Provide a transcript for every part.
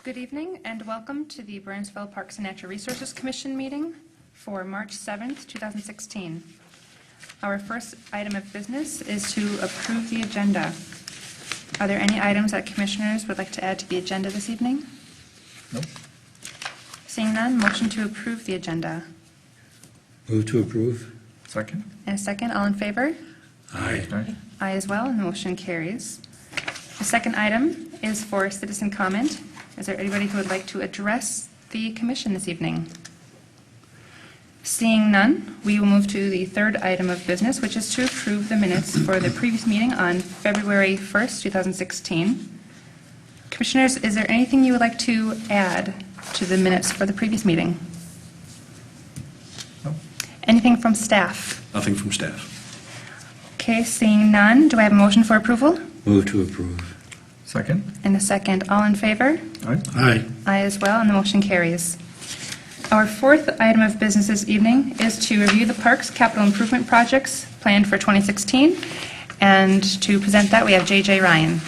Good evening and welcome to the Burnsville Parks and Natural Resources Commission meeting for March 7th, 2016. Our first item of business is to approve the agenda. Are there any items that commissioners would like to add to the agenda this evening? No. Seeing none, motion to approve the agenda. Move to approve. Second. And a second, all in favor? Aye. Aye as well, and the motion carries. The second item is for citizen comment. Is there anybody who would like to address the commission this evening? Seeing none, we will move to the third item of business, which is to approve the minutes for the previous meeting on February 1st, 2016. Commissioners, is there anything you would like to add to the minutes for the previous meeting? No. Anything from staff? Nothing from staff. Okay, seeing none, do I have a motion for approval? Move to approve. Second. And a second, all in favor? Aye. Aye. Aye as well, and the motion carries. Our fourth item of business this evening is to review the park's capital improvement projects planned for 2016, and to present that, we have J.J. Ryan.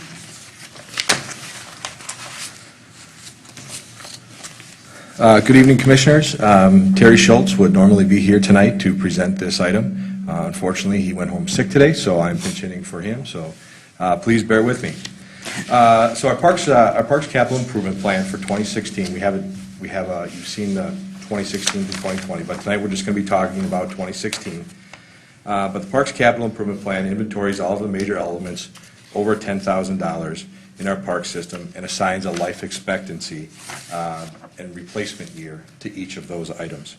Good evening, Commissioners. Terry Schultz would normally be here tonight to present this item. Unfortunately, he went home sick today, so I'm pinch hitting for him, so please bear with me. So our parks capital improvement plan for 2016, you've seen the 2016 to 2020, but tonight we're just going to be talking about 2016. But the parks capital improvement plan inventories all of the major elements over $10,000 in our park system and assigns a life expectancy and replacement year to each of those items.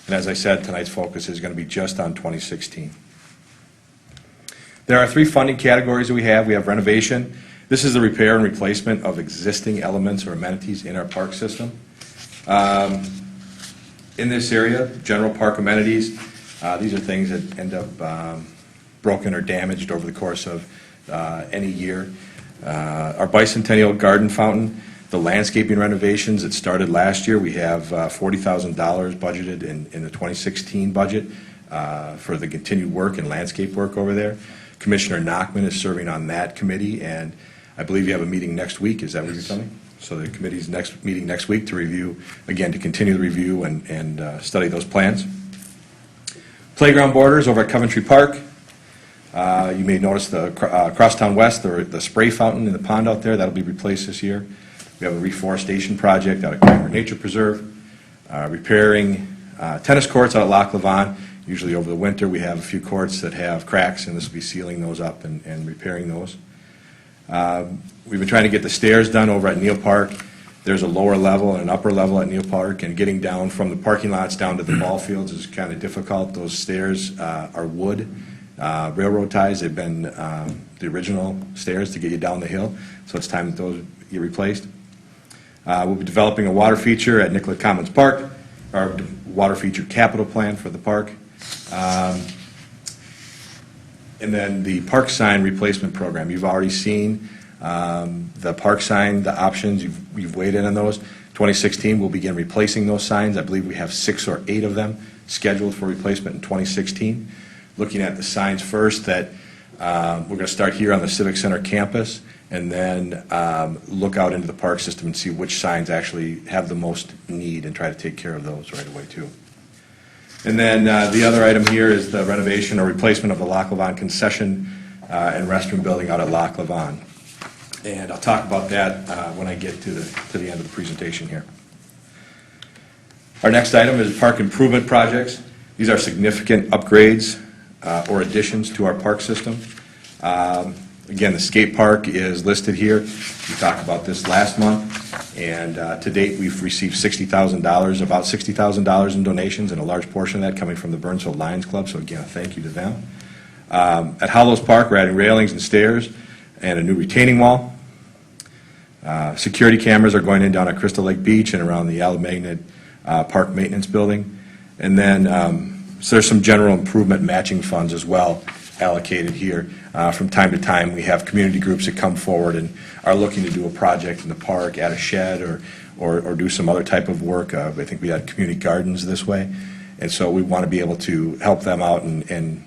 And as I said, tonight's focus is going to be just on 2016. There are three funding categories that we have. We have renovation. This is the repair and replacement of existing elements or amenities in our park system. In this area, general park amenities, these are things that end up broken or damaged over the course of any year. Our bicentennial garden fountain, the landscaping renovations that started last year, we have $40,000 budgeted in the 2016 budget for the continued work and landscape work over there. Commissioner Nachman is serving on that committee, and I believe you have a meeting next week. Is that what you're telling me? So the committee's meeting next week to review, again, to continue the review and study those plans. Playground borders over at Coventry Park. You may notice the Crosstown West, the spray fountain in the pond out there, that'll be replaced this year. We have a reforestation project out at Kramer Nature Preserve. Repairing tennis courts out at Loch Levon. Usually over the winter we have a few courts that have cracks, and this will be sealing those up and repairing those. We've been trying to get the stairs done over at Neal Park. There's a lower level and an upper level at Neal Park, and getting down from the parking lots down to the ball fields is kind of difficult. Those stairs are wood, railroad ties. They've been the original stairs to get you down the hill, so it's time that those get replaced. We'll be developing a water feature at Nicollet Commons Park, our water feature capital plan for the park. And then the park sign replacement program. You've already seen the park sign, the options. You've weighed in on those. 2016, we'll begin replacing those signs. I believe we have 6 or 8 of them scheduled for replacement in 2016. Looking at the signs first, that we're going to start here on the Civic Center campus, and then look out into the park system and see which signs actually have the most need and try to take care of those right away too. And then the other item here is the renovation or replacement of the Loch Levon concession and restroom building out at Loch Levon. And I'll talk about that when I get to the end of the presentation here. Our next item is park improvement projects. These are significant upgrades or additions to our park system. Again, the skate park is listed here. We talked about this last month, and to date we've received $60,000, about $60,000 in donations, and a large portion of that coming from the Burnsville Lions Club, so again, a thank you to them. At Hollows Park, we're adding railings and stairs and a new retaining wall. Security cameras are going in down at Crystal Lake Beach and around the Alamagnet Park Maintenance Building. And then so there's some general improvement matching funds as well allocated here. From time to time, we have community groups that come forward and are looking to do a project in the park, add a shed, or do some other type of work. I think we had community gardens this way, and so we want to be able to help them out and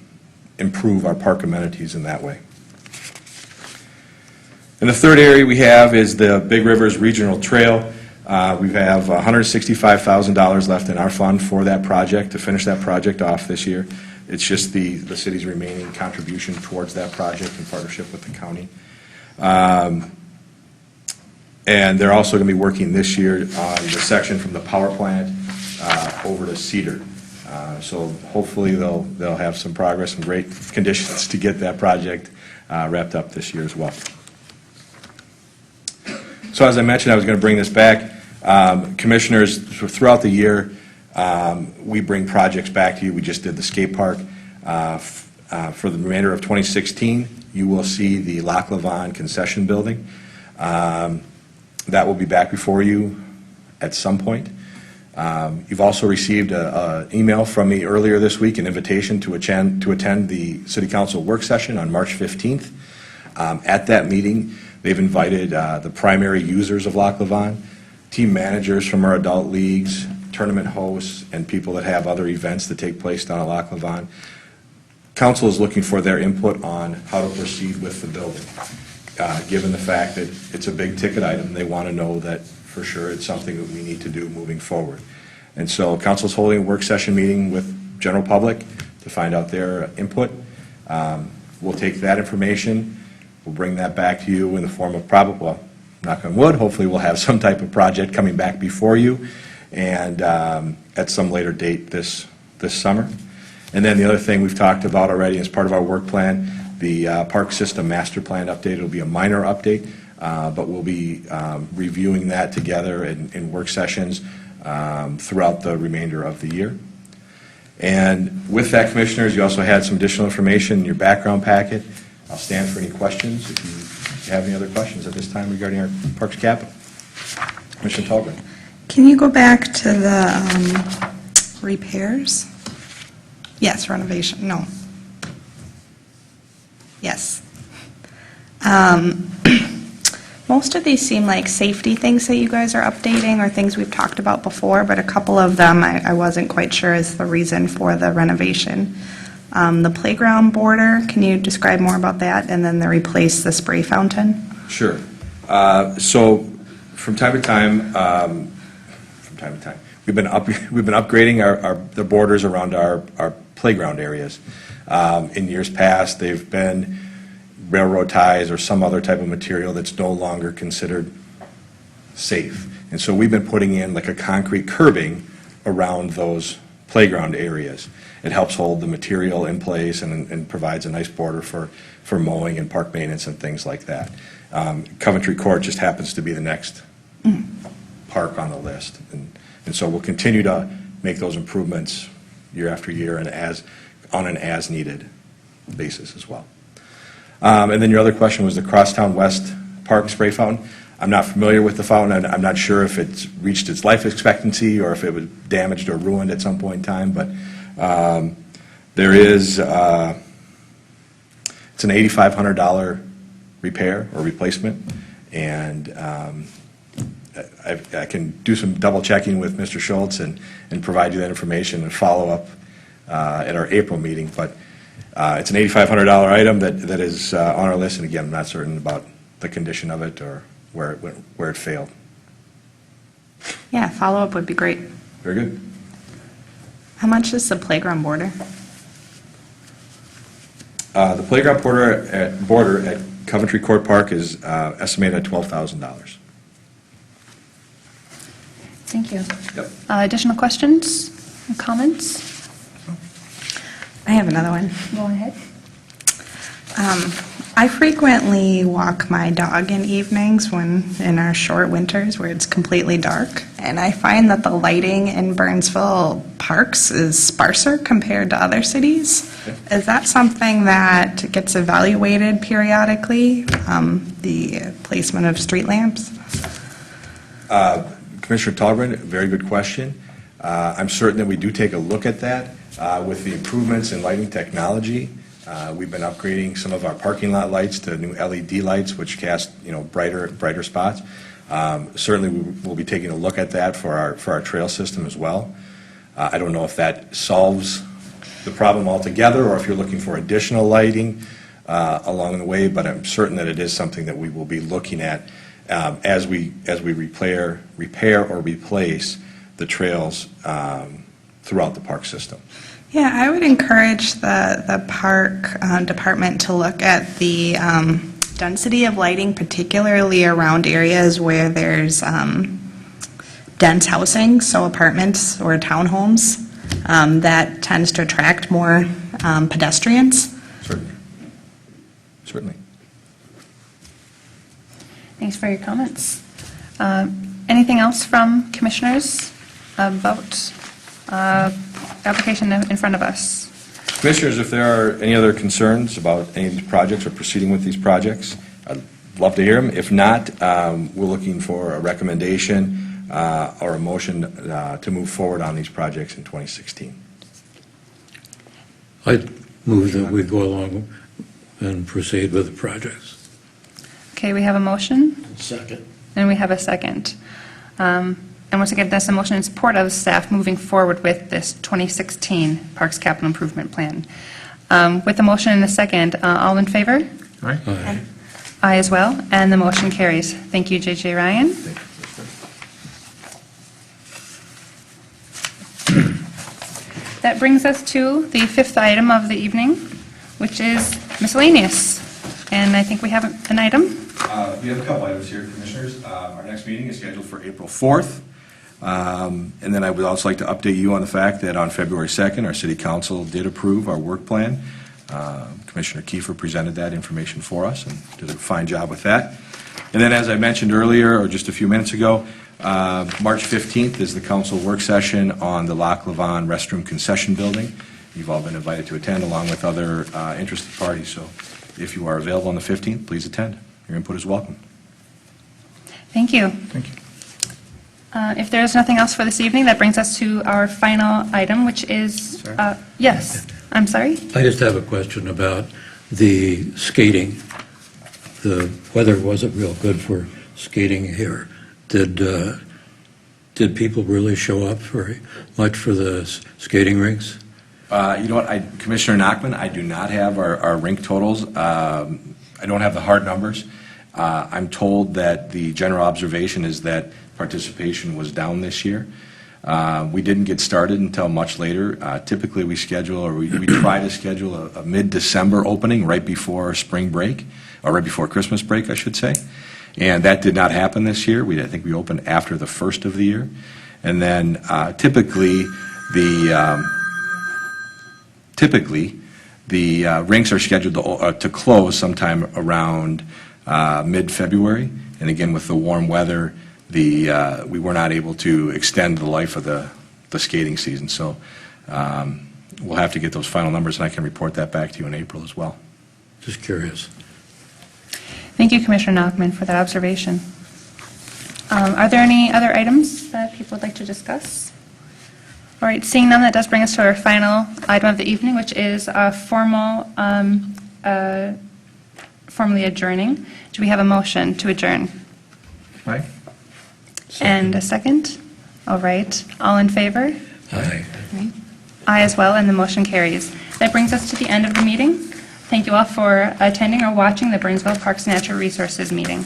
improve our park amenities in that way. And the third area we have is the Big Rivers Regional Trail. We have $165,000 left in our fund for that project, to finish that project off this year. It's just the city's remaining contribution towards that project in partnership with the county. And they're also going to be working this year on the section from the power plant over to Cedar. So hopefully they'll have some progress and great conditions to get that project wrapped up this year as well. So as I mentioned, I was going to bring this back. Commissioners, throughout the year, we bring projects back to you. We just did the skate park. For the remainder of 2016, you will see the Lac Lavon concession building. That will be back before you at some point. You've also received an email from me earlier this week, an invitation to attend the City Council work session on March 15th. At that meeting, they've invited the primary users of Lac Lavon, team managers from our adult leagues, tournament hosts, and people that have other events that take place down at Lac Lavon. Council is looking for their input on how to proceed with the building. Given the fact that it's a big ticket item, they want to know that for sure it's something that we need to do moving forward. And so Council's holding a work session meeting with general public to find out their input. We'll take that information, we'll bring that back to you in the form of well, knock on wood, hopefully we'll have some type of project coming back before you and at some later date this summer. And then the other thing we've talked about already as part of our work plan, the park system master plan update. It'll be a minor update, but we'll be reviewing that together in work sessions throughout the remainder of the year. And with that, Commissioners, you also had some additional information in your background packet. I'll stand for any questions if you have any other questions at this time regarding our Parks Capital. Commissioner Tallgren. Can you go back to the repairs? Yes, renovation, no. Yes. Most of these seem like safety things that you guys are updating or things we've talked about before, but a couple of them I wasn't quite sure is the reason for the renovation. The playground border, can you describe more about that? And then replace the spray fountain? Sure. So from time to time, we've been upgrading the borders around our playground areas. In years past, they've been railroad ties or some other type of material that's no longer considered safe. And so we've been putting in like a concrete curbing around those playground areas. It helps hold the material in place and provides a nice border for mowing and park maintenance and things like that. Coventry Court just happens to be the next park on the list. And so we'll continue to make those improvements year after year and on an as-needed basis as well. And then your other question was the Crosstown West Park spray fountain. I'm not familiar with the fountain. I'm not sure if it's reached its life expectancy or if it was damaged or ruined at some point in time, but there is, it's an $8,500 repair or replacement, and I can do some double checking with Mr. Schultz and provide you that information and follow up at our April meeting, but it's an $8,500 item that is on our list, and again, I'm not certain about the condition of it or where it failed. Yeah, follow-up would be great. Very good. How much is the playground border? The playground border at Coventry Court Park is estimated at $12,000. Thank you. Yep. Additional questions or comments? I have another one. Go ahead. I frequently walk my dog in evenings in our short winters where it's completely dark, and I find that the lighting in Burnsville parks is sparser compared to other cities. Okay. Is that something that gets evaluated periodically, the placement of street lamps? Commissioner Tallgren, very good question. I'm certain that we do take a look at that. With the improvements in lighting technology, we've been upgrading some of our parking lot lights to new LED lights, which cast brighter spots. Certainly, we'll be taking a look at that for our trail system as well. I don't know if that solves the problem altogether, or if you're looking for additional lighting along the way, but I'm certain that it is something that we will be looking at as we repair or replace the trails throughout the park system. Yeah, I would encourage the park department to look at the density of lighting, particularly around areas where there's dense housing, so apartments or townhomes, that tends to attract more pedestrians. Certainly. Thanks for your comments. Anything else from commissioners about application in front of us? Commissioners, if there are any other concerns about any of these projects or proceeding with these projects, I'd love to hear them. If not, we're looking for a recommendation or a motion to move forward on these projects in 2016. I move that we go along and proceed with the projects. Okay, we have a motion, Second. and we have a second. And once again, that's a motion in support of staff moving forward with this 2016 Parks Capital Improvement Plan. With the motion and a second, all in favor? Aye. Aye as well, and the motion carries. Thank you, J.J. Ryan. That brings us to the fifth item of the evening, which is miscellaneous. And I think we have an item. We have a couple items here, Commissioners. Our next meeting is scheduled for April 4th. And then I would also like to update you on the fact that on February 2nd, our City Council did approve our work plan. Commissioner Kiefer presented that information for us and did a fine job with that. And then, as I mentioned earlier, or just a few minutes ago, March 15th is the council work session on the Lac Lavon restroom concession building. You've all been invited to attend along with other interested parties, so if you are available on the 15th, please attend. Your input is welcome. Thank you. Thank you. If there is nothing else for this evening, that brings us to our final item, which is, Sorry? yes, I'm sorry? I just have a question about the skating. The weather wasn't real good for skating here. Did people really show up very much for the skating rinks? You know what, Commissioner Nachman, I do not have our rink totals. I don't have the hard numbers. I'm told that the general observation is that participation was down this year. We didn't get started until much later. Typically, we schedule, or we try to schedule a mid-December opening right before spring break, or right before Christmas break, I should say. And that did not happen this year. I think we opened after the first of the year. And then typically, the rinks are scheduled to close sometime around mid-February. And again, with the warm weather, we were not able to extend the life of the skating season. So we'll have to get those final numbers, and I can report that back to you in April as well. Just curious. Thank you, Commissioner Nachman, for that observation. Are there any other items that people would like to discuss? All right, seeing none, that does bring us to our final item of the evening, which is formally adjourning. Do we have a motion to adjourn? Right? And a second? All right, all in favor? Aye. Aye as well, and the motion carries. That brings us to the end of the meeting. Thank you all for attending or watching the Burnsville Parks and Natural Resources meeting.